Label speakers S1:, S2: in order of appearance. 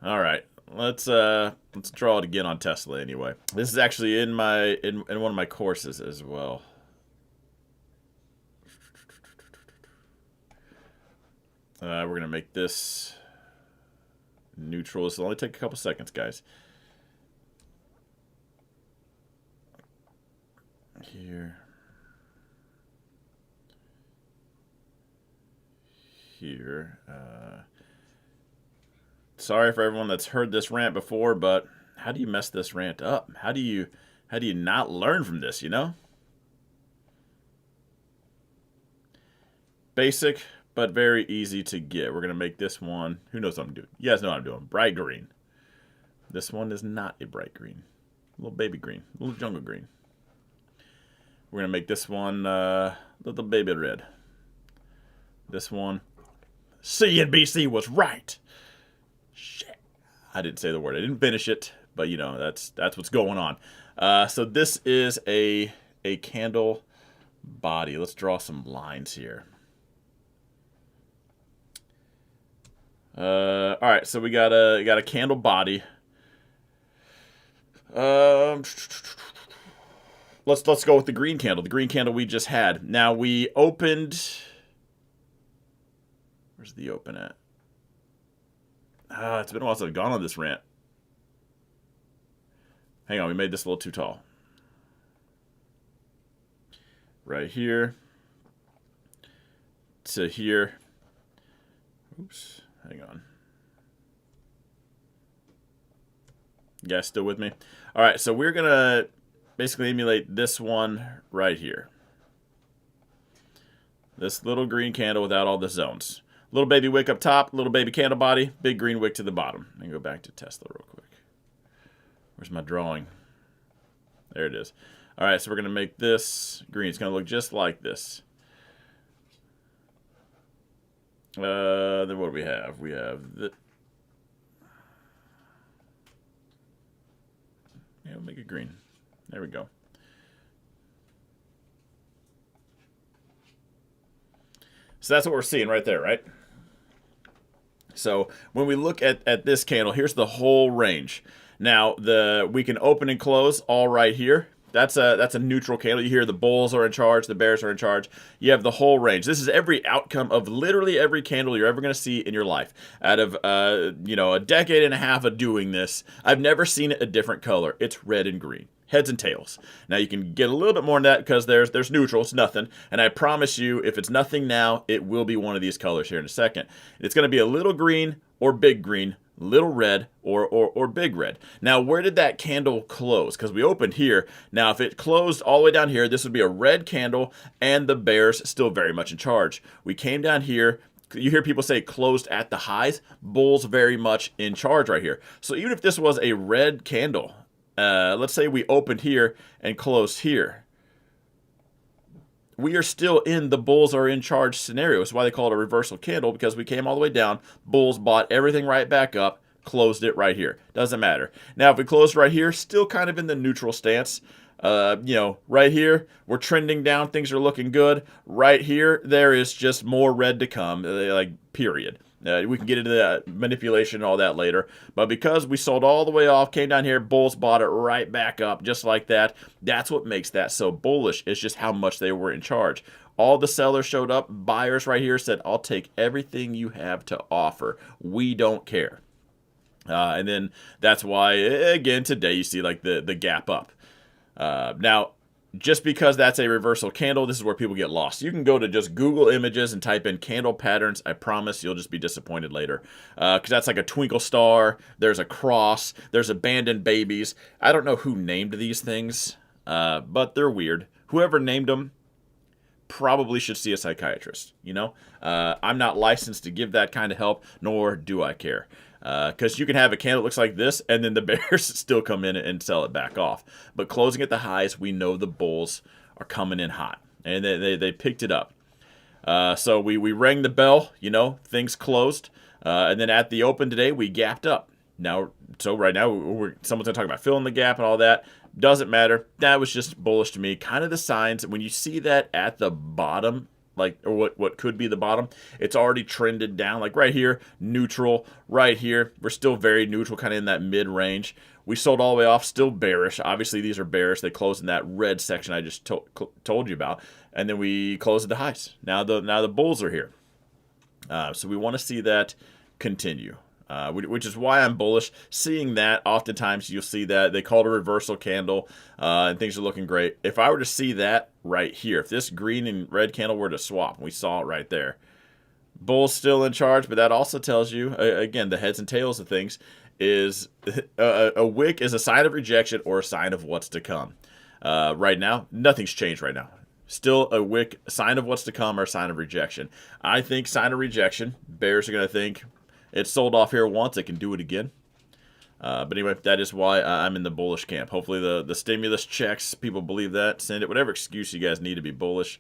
S1: All right. Let's draw it again on Tesla anyway. This is actually in one of my courses as well. We're gonna make this neutral. This will only take a couple seconds, guys. Here. Here. Sorry for everyone that's heard this rant before, but how do you mess this rant up? How do you not learn from this, you know? Basic, but very easy to get. We're going to make this one, who knows what I'm doing? You guys know what I'm doing. Bright green. This one is not a bright green. A little baby green. A little jungle green. We're going to make this one little baby red. This one, CNBC was right. Shit. I didn't say the word. I didn't finish it, but you know, that's what's going on. So this is a candle body. Let's draw some lines here. All right, so we got a candle body. Let's go with the green candle. The green candle we just had. Now we opened. Where's the open at? It's been a while since I've gone on this rant. Hang on, we made this a little too tall. Right here to here. Oops, hang on. You guys still with me? All right, so we're gonna basically emulate this one right here. This little green candle without all the zones. Little baby wick up top, little baby candle body, big green wick to the bottom. Let me go back to Tesla real quick. Where's my drawing? There it is. All right, so we're going to make this green. It's going to look just like this. Then what do we have? We have the... Yeah, we'll make it green. There we go. So that's what we're seeing right there, right? So when we look at this candle, here's the whole range. Now we can open and close all right here. That's a neutral candle. You hear the bulls are in charge, the bears are in charge. You have the whole range. This is every outcome of literally every candle you're ever going to see in your life. Out of a decade and a half of doing this, I've never seen it a different color. It's red and green. Heads and tails. Now you can get a little bit more than that because there's neutral, it's nothing. And I promise you, if it's nothing now, it will be one of these colors here in a second. It's going to be a little green or big green, little red or big red. Now, where did that candle close? Because we opened here. Now, if it closed all the way down here, this would be a red candle and the bears still very much in charge. We came down here. You hear people say closed at the highs. Bulls very much in charge right here. So even if this was a red candle, let's say we opened here and closed here, we are still in the bulls are in charge scenario. That's why they call it a reversal candle, because we came all the way down, bulls bought everything right back up, closed it right here. Doesn't matter. Now, if we closed right here, still kind of in the neutral stance. Right here, we're trending down. Things are looking good. Right here, there is just more red to come, period. We can get into that manipulation and all that later. But because we sold all the way off, came down here, bulls bought it right back up just like that. That's what makes that so bullish. It's just how much they were in charge. All the sellers showed up. Buyers right here said, I'll take everything you have to offer. We don't care. And then that's why, again, today you see like the gap up. Now, just because that's a reversal candle, this is where people get lost. You can go to just Google images and type in candle patterns. I promise you'll just be disappointed later. Because that's like a twinkle star. There's a cross. There's abandoned babies. I don't know who named these things, but they're weird. Whoever named them probably should see a psychiatrist, you know? I'm not licensed to give that kind of help, nor do I care. Because you can have a candle that looks like this, and then the bears still come in and sell it back off. But closing at the highs, we know the bulls are coming in hot, and they picked it up. So we rang the bell, you know, things closed, and then at the open today, we gapped up. So right now, someone's going to talk about filling the gap and all that. Doesn't matter. That was just bullish to me. Kind of the signs, when you see that at the bottom, like, or what could be the bottom. It's already trended down, like right here, neutral. Right here, we're still very neutral, kind of in that mid range. We sold all the way off, still bearish. Obviously, these are bearish. They closed in that red section I just told you about, and then we closed at the highs. Now the bulls are here, so we want to see that continue. Which is why I'm bullish. Seeing that, oftentimes you'll see that they call it a reversal candle, and things are looking great. If I were to see that right here, if this green and red candle were to swap, we saw it right there. Bulls still in charge, but that also tells you, again, the heads and tails of things is a wick is a sign of rejection or a sign of what's to come. Right now, nothing's changed right now. Still a wick, sign of what's to come or a sign of rejection. I think sign of rejection. Bears are going to think, it sold off here once. It can do it again. But anyway, that is why I'm in the bullish camp. Hopefully the stimulus checks, people believe that. Send it. Whatever excuse you guys need to be bullish.